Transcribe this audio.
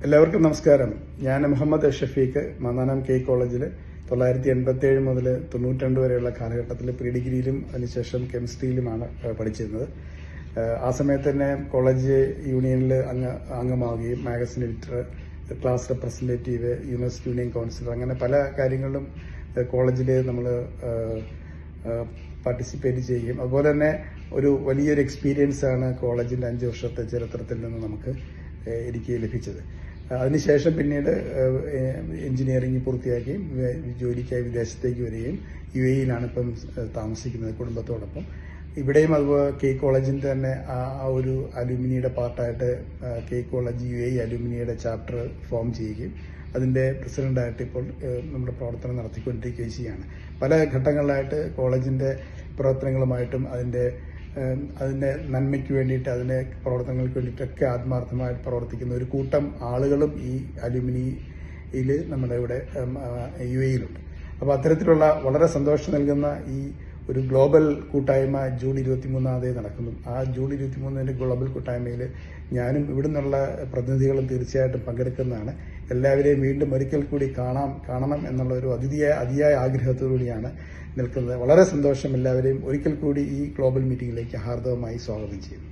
എല്ലാവർക്കും നമസ്കാരം. ഞാൻ മുഹമ്മദ് ഷഫീഖ്, മാന്നാനം കെ കോളേജിൽ 1987 മുതൽ 92 വരെയുള്ള കാലഘട്ടത്തിൽ പ്രീ ഡിഗ്രിയിലും അതിനുശേഷം കെമിസ്ട്രിയിലുമാണ് പഠിച്ചിരുന്നത്. ആ സമയത്ത് തന്നെ കോളേജ് യൂണിയനിൽ അംഗമാവുകയും magazine editor, class representative, university union councillor, അങ്ങനെ പല കാര്യങ്ങളിലും കോളേജിൽ നമ്മൾ പാർട്ടിസിപ്പേറ്റ് ചെയ്യുകയും അതുപോലെ തന്നെ ഒരു വലിയൊരു എക്സ്പീരിയൻസ് ആണ് കോളേജിന്റെ 5 വർഷത്തെ ചരിത്രത്തിൽ നിന്ന് എനിക്ക് ലഭിച്ചത്. അതിനുശേഷം പിന്നീട് എഞ്ചിനീയറിംഗ് പൂർത്തിയാക്കുകയും ജോലിക്കായി വിദേശത്തേക്ക് വരികയും UAE-യിലാണ് ഇപ്പം താമസിക്കുന്നത് കുടുംബത്തോടൊപ്പം. ഇവിടെയും അതുപോലെ കെ കോളേജിന്റെ തന്നെ ആ ഒരു അലൂമിനിയുടെ പാർട്ടായിട്ട് കെ കോളേജ് UAE അലൂമിനിയുടെ ചാപ്റ്റർ ഫോം ചെയ്യുകയും അതിന്റെ പ്രസിഡന്റായിട്ട് ഇപ്പോൾ നമ്മുടെ പ്രവർത്തനം നടത്തിക്കൊണ്ടിരിക്കുകയും ചെയ്യുകയാണ്. പല ഘട്ടങ്ങളിലായിട്ട് കോളേജിന്റെ പ്രവർത്തനങ്ങളുമായിട്ടും അതിന്റെ നന്മയ്ക്ക് വേണ്ടിയിട്ട്, അതിന്റെ പ്രവർത്തനങ്ങൾക്ക് വേണ്ടിയിട്ടൊക്കെ ആത്മാർത്ഥമായിട്ട് പ്രവർത്തിക്കുന്ന ഒരു കൂട്ടം ആളുകളും ഈ അലൂമിനിയിൽ നമ്മുടെ ഇവിടെ UAE-യിലുണ്ട്. അപ്പോൾ അത്തരത്തിലുള്ള വളരെ സന്തോഷം നൽകുന്ന ഈ ഒരു ഗ്ലോബൽ കൂട്ടായ്മ ജൂൺ 23 നടക്കുന്നു. ആ ജൂൺ 23 ഗ്ലോബൽ കൂട്ടായ്മയിൽ ഞാനും ഇവിടുന്നുള്ള പ്രതിനിധികളും തീർച്ചയായിട്ടും പങ്കെടുക്കുന്നതാണ്. എല്ലാവരെയും വീണ്ടും ഒരിക്കൽ കൂടി കാണണം എന്നുള്ള ഒരു അതിയായ ആഗ്രഹത്തോടുകൂടിയാണ് നിൽക്കുന്നത്. വളരെ സന്തോഷം. എല്ലാവരെയും ഒരിക്കൽ കൂടി ഈ ഗ്ലോബൽ മീറ്റിംഗിലേക്ക് ഹാർദവമായി സ്വാഗതം ചെയ്യുന്നു.